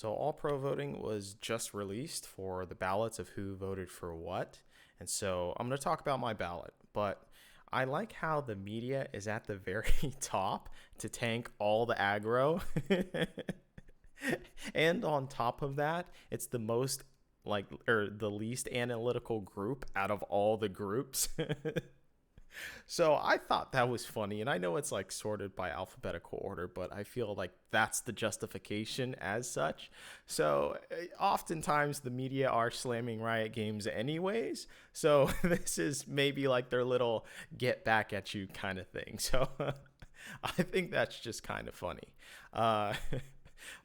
So, all pro voting was just released for the ballots of who voted for what. And so, I'm going to talk about my ballot. But I like how the media is at the very top to tank all the aggro. And on top of that, it's the most or the least analytical group out of all the groups. So I thought that was funny, and I know it's like sorted by alphabetical order, but I feel like that's the justification as such. So oftentimes the media are slamming Riot Games anyways. So this is maybe like their little get back at you kind of thing. So I think that's just kind of funny. Uh,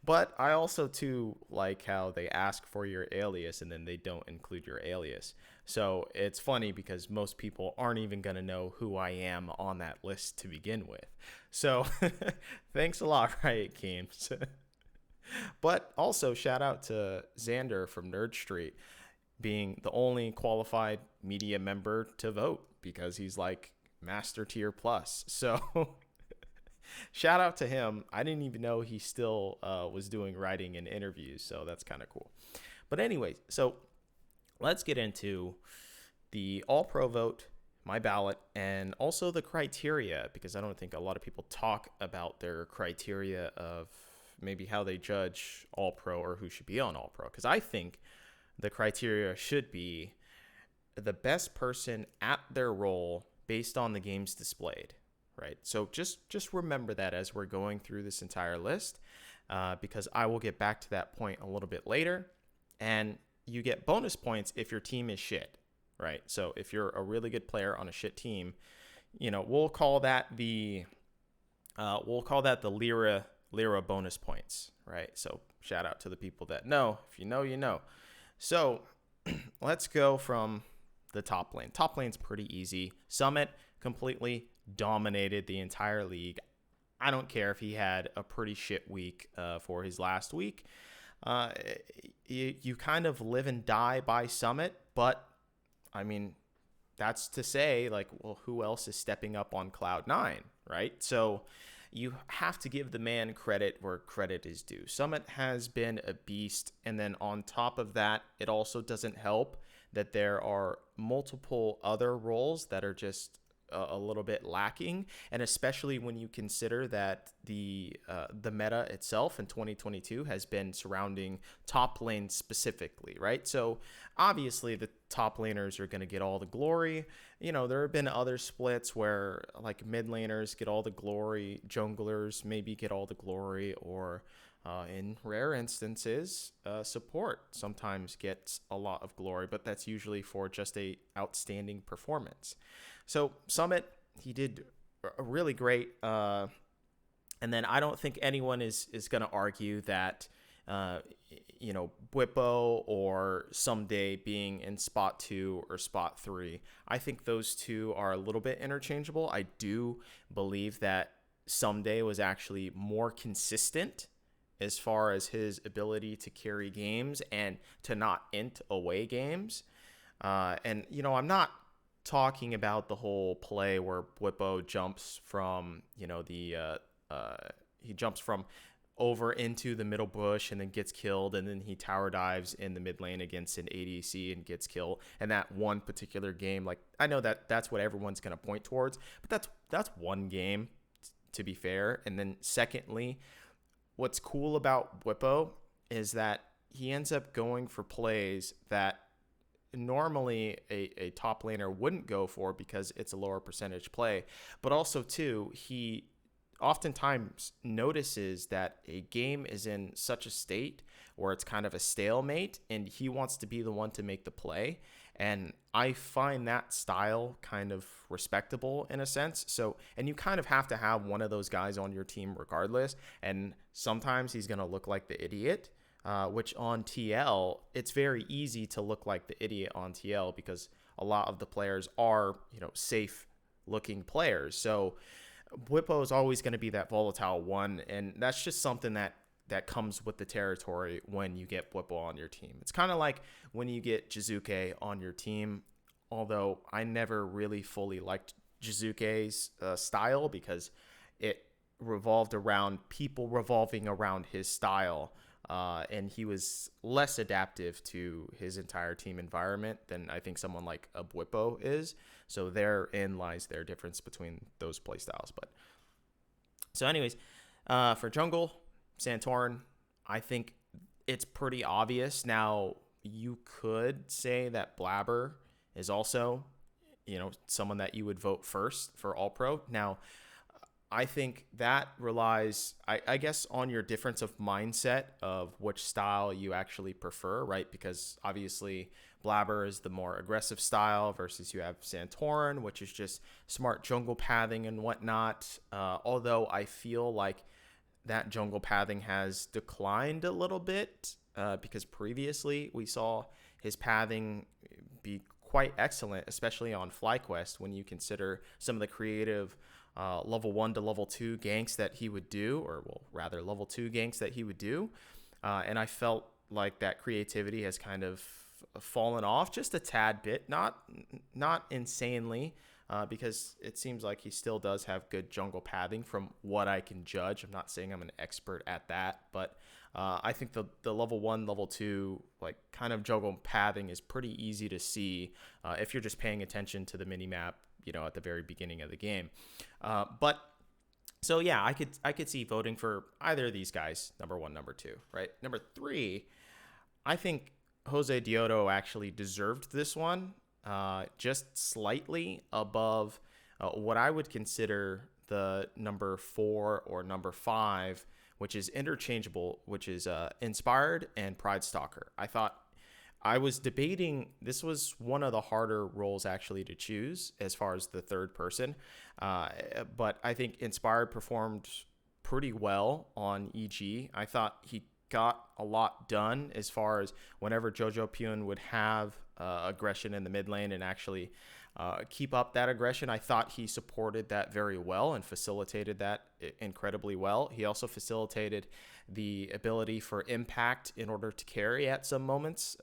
but I also too like how they ask for your alias and then they don't include your alias. So it's funny because most people aren't even going to know who I am on that list to begin with. So thanks a lot, Riot Games. But also shout out to Xander from Nerd Street being the only qualified media member to vote because he's like Master Tier Plus. So shout out to him. I didn't even know he still was doing writing and interviews, so that's kind of cool. But anyways, so let's get into the all pro vote, my ballot, and also the criteria, because I don't think a lot of people talk about their criteria of maybe how they judge all pro or who should be on all pro. Because I think the criteria should be the best person at their role based on the games displayed, right? So just remember that as we're going through this entire list, because I will get back to that point a little bit later. And you get bonus points if your team is shit, right? So if you're a really good player on a shit team, we'll call that the Lyra bonus points, right? So shout out to the people that know. If you know, you know. So let's go from the top lane. Top lane's pretty easy. Summit completely dominated the entire league. I don't care if he had a pretty shit week for his last week. You kind of live and die by Summit, but I mean, that's to say, like, well, who else is stepping up on Cloud9, right? So you have to give the man credit where credit is due. Summit has been a beast, and then on top of that, it also doesn't help that there are multiple other roles that are just a little bit lacking, and especially when you consider that the meta itself in 2022 has been surrounding top lane specifically, right? So obviously the top laners are going to get all the glory. There have been other splits where like mid laners get all the glory, junglers maybe get all the glory, or in rare instances, support sometimes gets a lot of glory, but that's usually for just a outstanding performance. So Summit, he did really great. And then I don't think anyone is going to argue that, Bwipo or Someday being in spot 2 or spot 3. I think those two are a little bit interchangeable. I do believe that Someday was actually more consistent as far as his ability to carry games and to not int away games. And I'm not talking about the whole play where Bwipo jumps from, he jumps from over into the middle bush and then gets killed, and then he tower dives in the mid lane against an ADC and gets killed. And that one particular game, like, I know that that's what everyone's going to point towards, but that's one game, to be fair. And then secondly, what's cool about Bwipo is that he ends up going for plays that normally a top laner wouldn't go for because it's a lower percentage play. But also, too, he oftentimes notices that a game is in such a state where it's kind of a stalemate, and he wants to be the one to make the play. And I find that style kind of respectable in a sense. So, and you kind of have to have one of those guys on your team regardless. And sometimes he's going to look like the idiot, which on TL, it's very easy to look like the idiot on TL because a lot of the players are, safe looking players. So Bwipo is always going to be that volatile one. And that's just something that comes with the territory when you get Bwipo on your team. It's kind of like when you get Jizuke on your team, although I never really fully liked Jizuke's style because it revolved around people revolving around his style and he was less adaptive to his entire team environment than I think someone like a Bwipo is. So therein lies their difference between those playstyles. But so, anyways, for jungle, Santorin, I think it's pretty obvious. Now, you could say that Blabber is also, someone that you would vote first for All Pro. Now, I think that relies, I guess, on your difference of mindset of which style you actually prefer, right? Because obviously Blabber is the more aggressive style versus you have Santorin, which is just smart jungle pathing and whatnot. Although I feel like that jungle pathing has declined a little bit because previously we saw his pathing be quite excellent, especially on FlyQuest when you consider some of the creative level 1 to level 2 ganks that he would do, or rather level 2 ganks that he would do. And I felt like that creativity has kind of fallen off just a tad bit, not insanely, because it seems like he still does have good jungle pathing from what I can judge. I'm not saying I'm an expert at that, but I think the level 1, level 2, like kind of jungle pathing is pretty easy to see if you're just paying attention to the mini map, at the very beginning of the game. But so yeah, I could see voting for either of these guys, number 1, number 2, right? Number 3, I think Jose Dioto actually deserved this one, just slightly above what I would consider the number 4 or number 5, which is interchangeable, which is Inspired and Pride Stalker. I was debating, this was one of the harder roles actually to choose as far as the third person, but I think Inspired performed pretty well on EG. I thought he got a lot done as far as whenever Jojo Pyun would have aggression in the mid lane and actually keep up that aggression. I thought he supported that very well and facilitated that incredibly well. He also facilitated the ability for impact in order to carry at some moments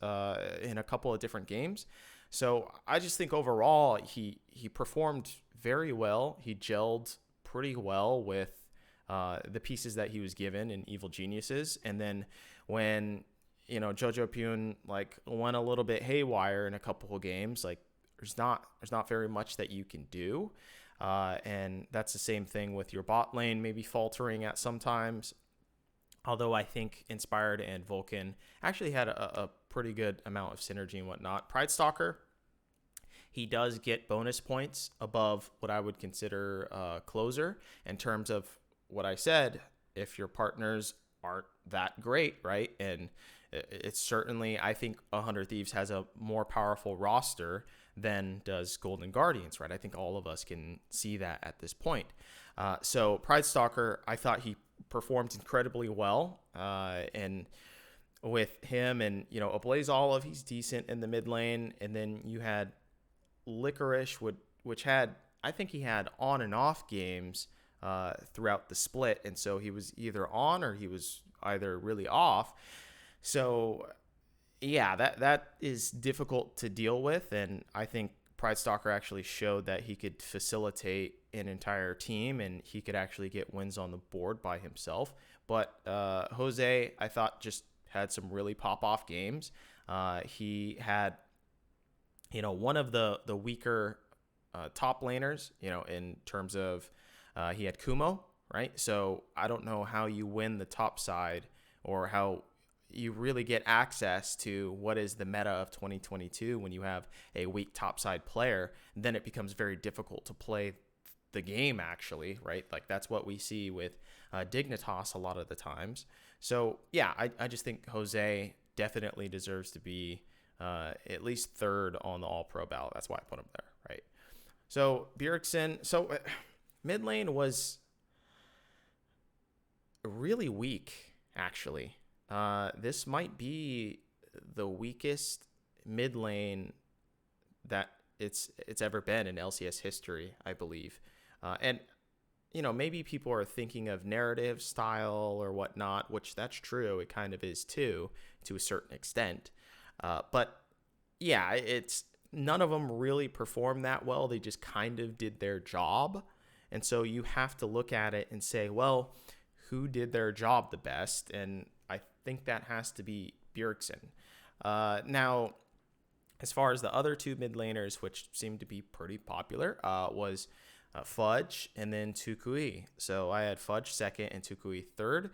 in a couple of different games. So I just think overall he performed very well. He gelled pretty well with the pieces that he was given in Evil Geniuses. And then when, Jojo Pyun went a little bit haywire in a couple of games, there's not very much that you can do. And that's the same thing with your bot lane maybe faltering at sometimes. Although I think Inspired and Vulcan actually had a pretty good amount of synergy and whatnot. Pride Stalker, he does get bonus points above what I would consider closer in terms of what I said. If your partners aren't that great, right? And it's certainly, I think 100 Thieves has a more powerful roster than does Golden Guardians, right? I think all of us can see that at this point. So Pride Stalker, I thought he performed incredibly well. And with him and, Ablaze Olive, he's decent in the mid lane. And then you had Licorice, which had, I think he had on and off games throughout the split. And so he was either on or he was either really off. So yeah, that is difficult to deal with. And I think Pride Stalker actually showed that he could facilitate an entire team and he could actually get wins on the board by himself. But Jose, I thought, just had some really pop-off games. He had, one of the weaker top laners, in terms of he had Kumo, right? So I don't know how you win the top side or how you really get access to what is the meta of 2022 when you have a weak topside player. Then it becomes very difficult to play the game, actually, right? That's what we see with Dignitas a lot of the times. So yeah, I just think Jose definitely deserves to be at least third on the All-Pro ballot. That's why I put him there, right? So Bjergsen, mid lane was really weak, actually. This might be the weakest mid lane that it's ever been in LCS history, I believe. And maybe people are thinking of narrative style or whatnot, which that's true. It kind of is too, to a certain extent. But yeah, it's none of them really performed that well. They just kind of did their job. And so you have to look at it and say, well, who did their job the best? And think that has to be Bjergsen. Now, as far as the other two mid laners, which seemed to be pretty popular, was Fudge and then Tukui. So I had Fudge second and Tukui third.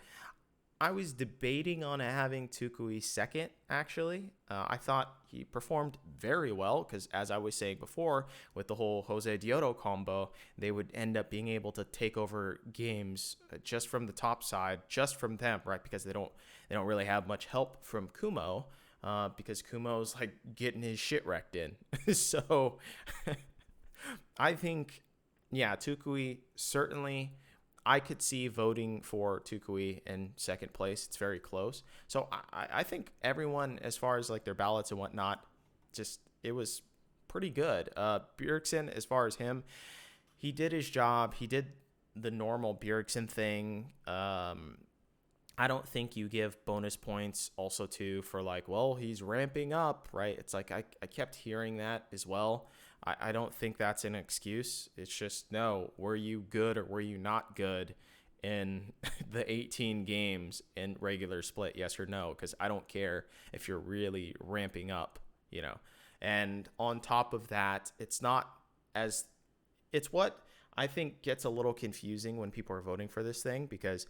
I was debating on having Tukui second, actually. I thought he performed very well because, as I was saying before, with the whole Jose Diodo combo, they would end up being able to take over games just from the top side, just from them, right? Because they don't really have much help from Kumo, because Kumo's like getting his shit wrecked in. So I think, yeah, Tukui certainly. I could see voting for Tukui in second place. It's very close. So I think everyone, as far as like their ballots and whatnot, just it was pretty good. Bjergsen, as far as him, he did his job. He did the normal Bjergsen thing. I don't think you give bonus points also to for like, well, he's ramping up, right? It's like I kept hearing that as well. I don't think that's an excuse. It's just, no, were you good or were you not good in the 18 games in regular split? Yes or no? Because I don't care if you're really ramping up, you know. And on top of that, it's what I think gets a little confusing when people are voting for this thing, because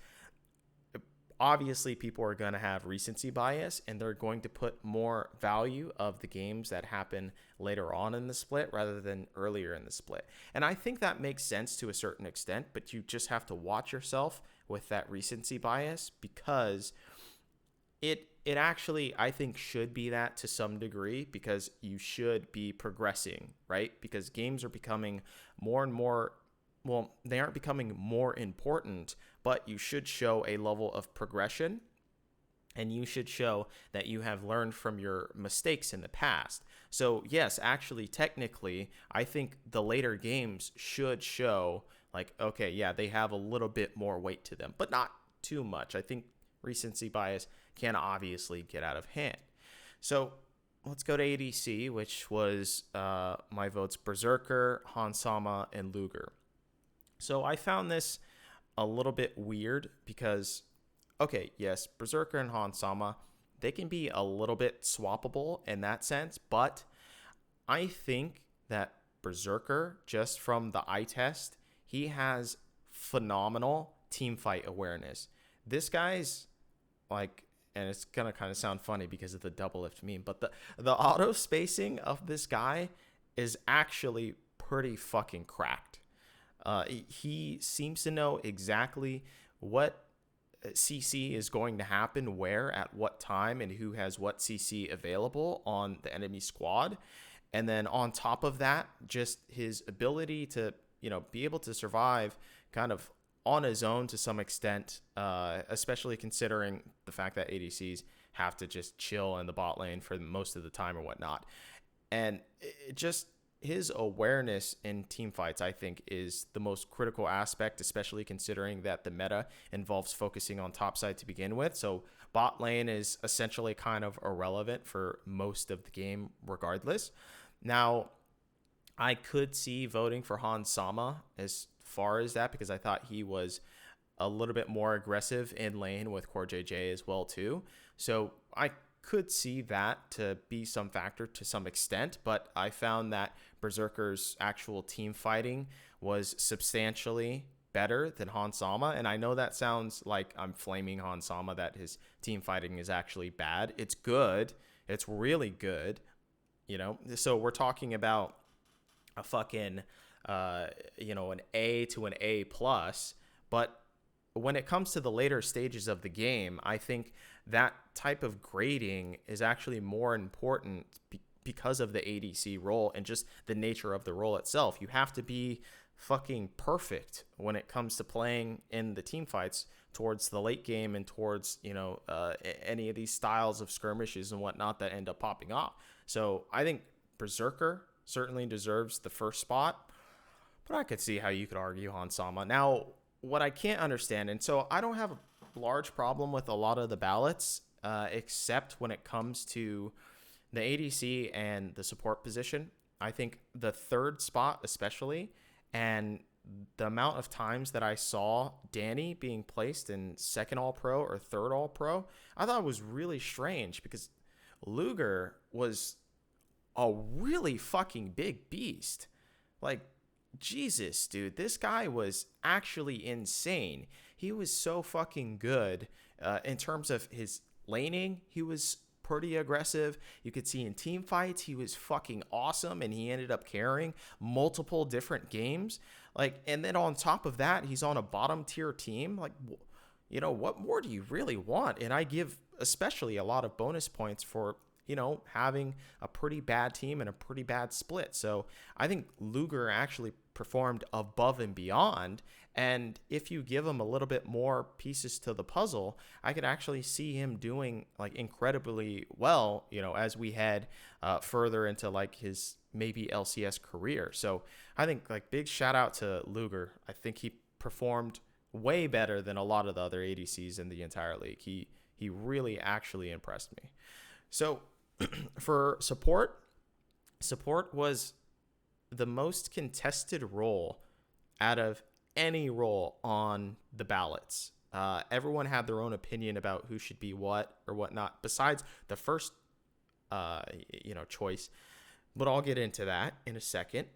obviously people are going to have recency bias and they're going to put more value of the games that happen later on in the split rather than earlier in the split. And I think that makes sense to a certain extent, but you just have to watch yourself with that recency bias, because it actually, I think, should be that to some degree, because you should be progressing, right? Because games are becoming more and more, well, they aren't becoming more important, but you should show a level of progression, and you should show that you have learned from your mistakes in the past. So yes, actually, technically, I think the later games should show like, okay, yeah, they have a little bit more weight to them, but not too much. I think recency bias can obviously get out of hand. So let's go to ADC, which was my votes: Berserker, Hansama, and Luger. So I found this a little bit weird because, okay, yes, Berserker and Hansama, they can be a little bit swappable in that sense, but I think that Berserker, just from the eye test, he has phenomenal team fight awareness. This guy's like, and it's gonna kind of sound funny because of the double lift meme, but the auto spacing of this guy is actually pretty fucking cracked. He seems to know exactly what CC is going to happen where at what time and who has what CC available on the enemy squad. And then on top of that, just his ability to, be able to survive kind of on his own to some extent, especially considering the fact that ADCs have to just chill in the bot lane for most of the time or whatnot. And it just, his awareness in team fights, I think, is the most critical aspect, especially considering that the meta involves focusing on top side to begin with. So bot lane is essentially kind of irrelevant for most of the game regardless. Now, I could see voting for Hansama as far as that, because I thought he was a little bit more aggressive in lane with Core JJ as well too. So I could see that to be some factor to some extent, but I found that Berserker's actual team fighting was substantially better than Hansama. And I know that sounds like I'm flaming Hansama, that his team fighting is actually bad. It's good. It's really good. So we're talking about a fucking, an A to an A plus, but when it comes to the later stages of the game, I think that type of grading is actually more important because of the ADC role and just the nature of the role itself. You have to be fucking perfect when it comes to playing in the team fights towards the late game and towards, any of these styles of skirmishes and whatnot that end up popping off. So I think Berserker certainly deserves the first spot, but I could see how you could argue Hansama. Now, what I can't understand, and so I don't have a large problem with a lot of the ballots, except when it comes to the ADC and the support position. I think the third spot especially, and the amount of times that I saw Danny being placed in second All Pro or third All Pro, I thought it was really strange because Luger was a really fucking big beast. Like, Jesus, dude, this guy was actually insane. He was so fucking good in terms of his laning. He was pretty aggressive. You could see in team fights, he was fucking awesome, and he ended up carrying multiple different games. Like, and then on top of that, he's on a bottom tier team. Like, you know, what more do you really want? And I give especially a lot of bonus points for, you know, having a pretty bad team and a pretty bad split. So I think Luger actually performed above and beyond. And if you give him a little bit more pieces to the puzzle, I could actually see him doing like incredibly well, you know, as we head further into like his maybe LCS career. So I think like big shout out to Luger. I think he performed way better than a lot of the other ADCs in the entire league. He really actually impressed me. So for support was the most contested role out of any role on the ballots. Everyone had their own opinion about who should be what or whatnot, besides the first, choice. But I'll get into that in a second.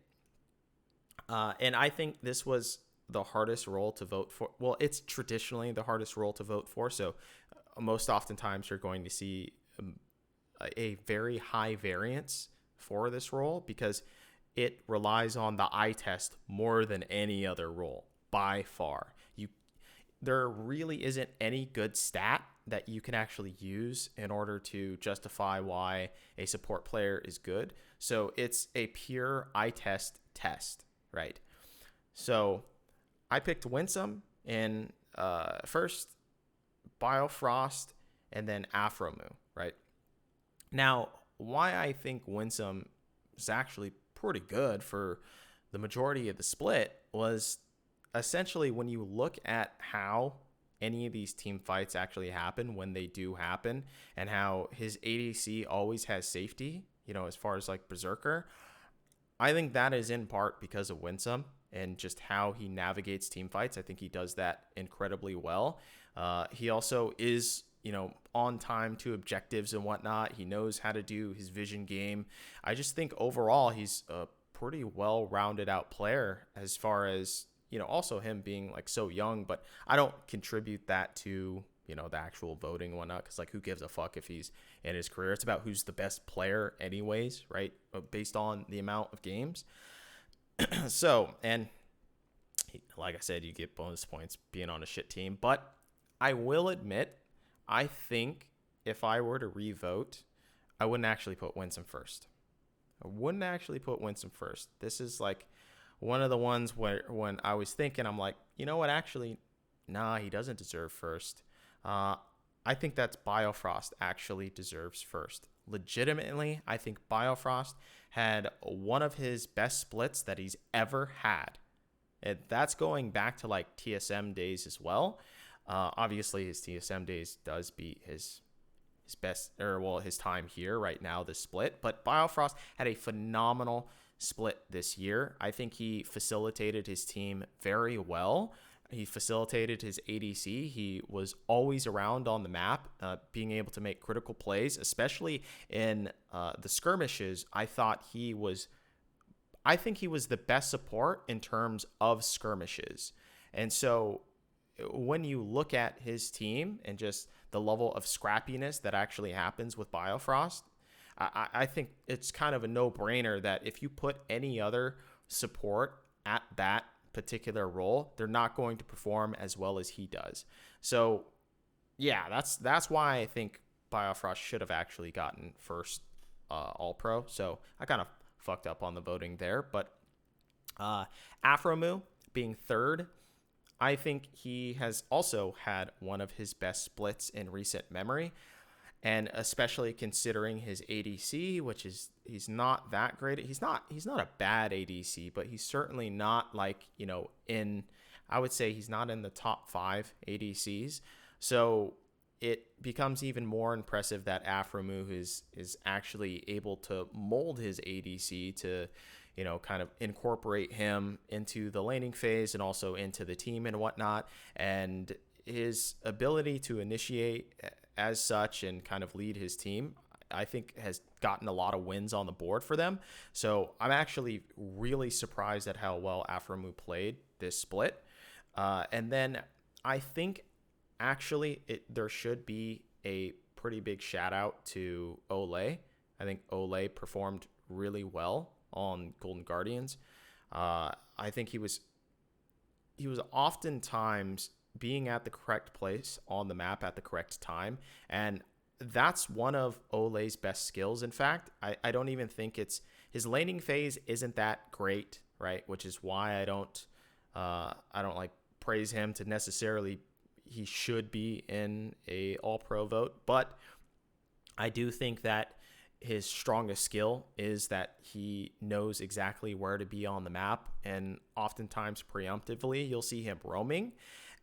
And I think this was the hardest role to vote for. Well, it's traditionally the hardest role to vote for. So most oftentimes you're going to see a very high variance for this role because it relies on the eye test more than any other role by far. There really isn't any good stat that you can actually use in order to justify why a support player is good. So it's a pure eye test, right? So I picked Winsome in first, Biofrost, and then Afromu, right? Now, why I think Winsome is actually pretty good for the majority of the split was essentially when you look at how any of these team fights actually happen when they do happen and how his ADC always has safety, you know, as far as like Berserker, I think that is in part because of Winsome and just how he navigates team fights. I think he does that incredibly well. He also is, you know, on time to objectives and whatnot. He knows how to do his vision game. I just think overall he's a pretty well-rounded out player as far as, you know, also him being like so young, but I don't contribute that to, you know, the actual voting and whatnot, because like who gives a fuck if he's in his career? It's about who's the best player anyways, right? Based on the amount of games. So, and like I said, you get bonus points being on a shit team, but I will admit, I think if I were to re-vote, I wouldn't actually put Winsome first. This is like one of the ones where when I was thinking, I'm like, you know what, actually, nah, he doesn't deserve first. I think that's Biofrost actually deserves first. Legitimately, I think Biofrost had one of his best splits that he's ever had. And that's going back to like TSM days as well. Obviously, his TSM days does beat his best, or well, his time here right now, this split. But Biofrost had a phenomenal split this year. I think he facilitated his team very well. He facilitated his ADC. He was always around on the map, being able to make critical plays, especially in the skirmishes. I think he was the best support in terms of skirmishes. And so when you look at his team and just the level of scrappiness that actually happens with Biofrost, I think it's kind of a no-brainer that if you put any other support at that particular role, they're not going to perform as well as he does. So yeah, that's why I think Biofrost should have actually gotten first All-Pro. So I kind of fucked up on the voting there, but Afromu being third, I think he has also had one of his best splits in recent memory. And especially considering his ADC, which is he's not that great. He's not a bad ADC, but he's certainly not like, you know, I would say he's not in the top 5 ADCs. So it becomes even more impressive that Afromu is actually able to mold his ADC to, kind of incorporate him into the laning phase and also into the team and whatnot. And his ability to initiate as such and kind of lead his team, I think, has gotten a lot of wins on the board for them. So I'm actually really surprised at how well Afromu played this split. And then I think actually there should be a pretty big shout out to Olay. I think Olay performed really well on Golden Guardians. I think he was oftentimes being at the correct place on the map at the correct time. And that's one of Olay's best skills. In fact, I don't even think his laning phase isn't that great, right? Which is why I don't like praise him to necessarily, he should be in a all-pro vote. But I do think that his strongest skill is that he knows exactly where to be on the map, and oftentimes preemptively you'll see him roaming.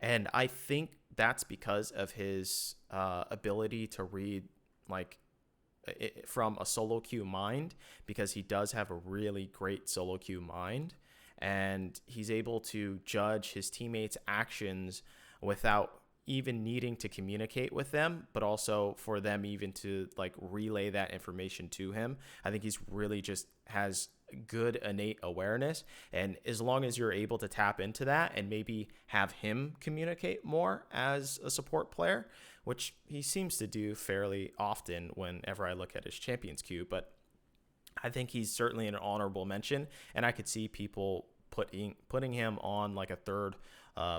And I think that's because of his ability to read from a solo queue mind, because he does have a really great solo queue mind, and he's able to judge his teammates' actions without even needing to communicate with them, but also for them even to relay that information to him. I think he's really just has good innate awareness, and as long as you're able to tap into that and maybe have him communicate more as a support player, which he seems to do fairly often whenever I look at his champions queue, but I think he's certainly an honorable mention, and I could see people putting him on a third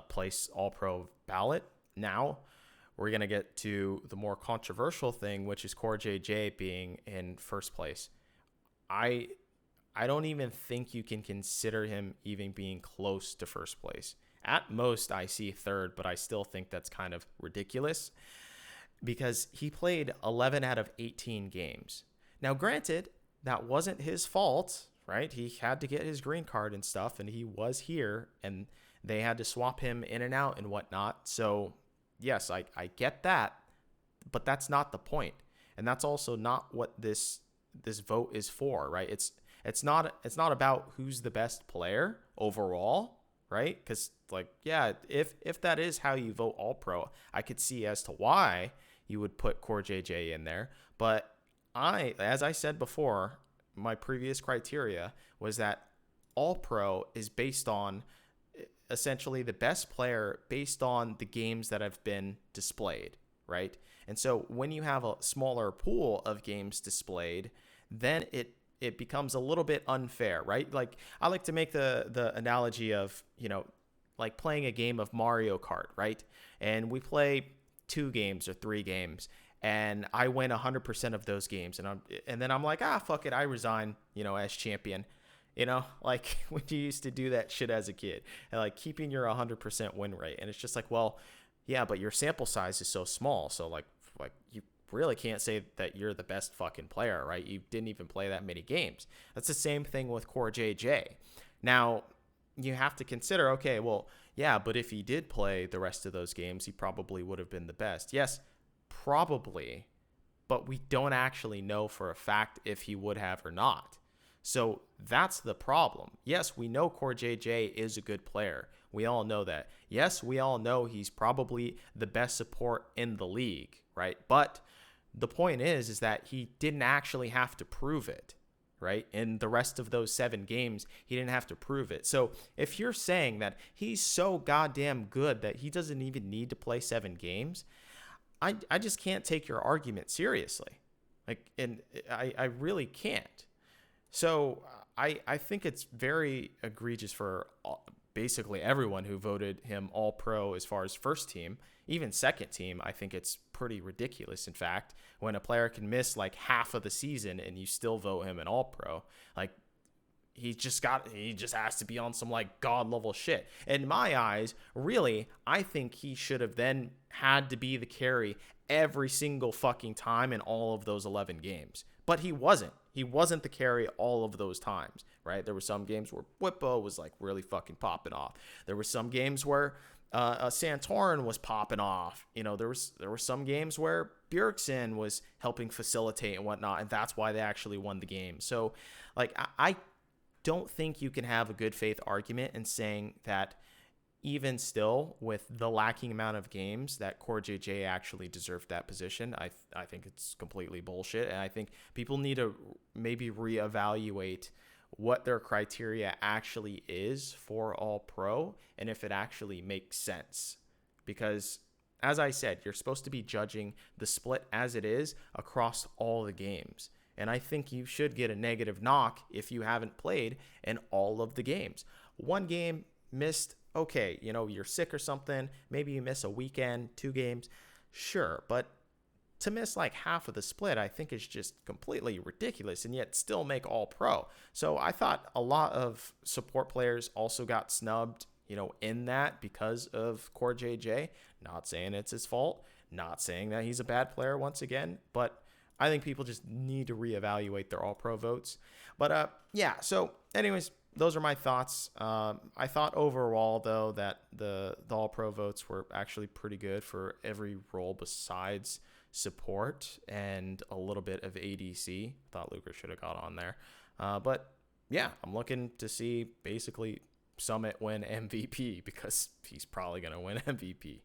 place all-pro ballot. Now we're going to get to the more controversial thing, which is Core JJ being in first place. I don't even think you can consider him even being close to first place. At most, I see third, but I still think that's kind of ridiculous because he played 11 out of 18 games. Now, granted, that wasn't his fault, right? He had to get his green card and stuff, and he was here, and they had to swap him in and out and whatnot. So, yes, I get that, but that's not the point. And that's also not what this vote is for, right? It's not about who's the best player overall, right? Because if that is how you vote all pro, I could see as to why you would put Core JJ in there. But as I said before, my previous criteria was that all pro is based on essentially the best player based on the games that have been displayed, right? And so when you have a smaller pool of games displayed, then it becomes a little bit unfair, right? I like to make the analogy of, playing a game of Mario Kart, right? And we play 2 games or 3 games, and I win 100% of those games, and then I'm like, fuck it, I resign, as champion. When you used to do that shit as a kid, and keeping your 100% win rate, and it's just well, yeah, but your sample size is so small, so you really can't say that you're the best fucking player, right? You didn't even play that many games. That's the same thing with Core JJ. Now, you have to consider, okay, well, yeah, but if he did play the rest of those games, he probably would have been the best. Yes, probably, but we don't actually know for a fact if he would have or not. So that's the problem. Yes, we know Core JJ is a good player. We all know that. Yes, we all know he's probably the best support in the league, right? But the point is that he didn't actually have to prove it, right? In the rest of those 7 games, he didn't have to prove it. So if you're saying that he's so goddamn good that he doesn't even need to play 7 games, I just can't take your argument seriously. And I really can't. So I think it's very egregious for basically everyone who voted him all pro as far as first team, even second team. I think it's pretty ridiculous. In fact, when a player can miss half of the season and you still vote him an all pro, he just has to be on some god level shit. In my eyes, really, I think he should have then had to be the carry every single fucking time in all of those 11 games. But he wasn't. He wasn't the carry all of those times, right? There were some games where Whippo was really fucking popping off. There were some games where Santorin was popping off. There were some games where Bjergsen was helping facilitate and whatnot, and that's why they actually won the game. So, I don't think you can have a good faith argument in saying that even still, with the lacking amount of games, that Core JJ actually deserved that position. I think it's completely bullshit. And I think people need to maybe reevaluate what their criteria actually is for All Pro and if it actually makes sense. Because, as I said, you're supposed to be judging the split as it is across all the games. And I think you should get a negative knock if you haven't played in all of the games. One game missed, okay, you're sick or something. Maybe you miss a weekend, 2 games. Sure, but to miss like half of the split, I think is just completely ridiculous, and yet still make All Pro. So I thought a lot of support players also got snubbed, in that because of Core JJ. Not saying it's his fault, not saying that he's a bad player once again, but I think people just need to reevaluate their All Pro votes. But yeah, so anyways, those are my thoughts. I thought overall, though, that the All Pro votes were actually pretty good for every role besides support and a little bit of ADC. Thought Luger should have got on there. But yeah, I'm looking to see basically Summit win MVP because he's probably going to win MVP.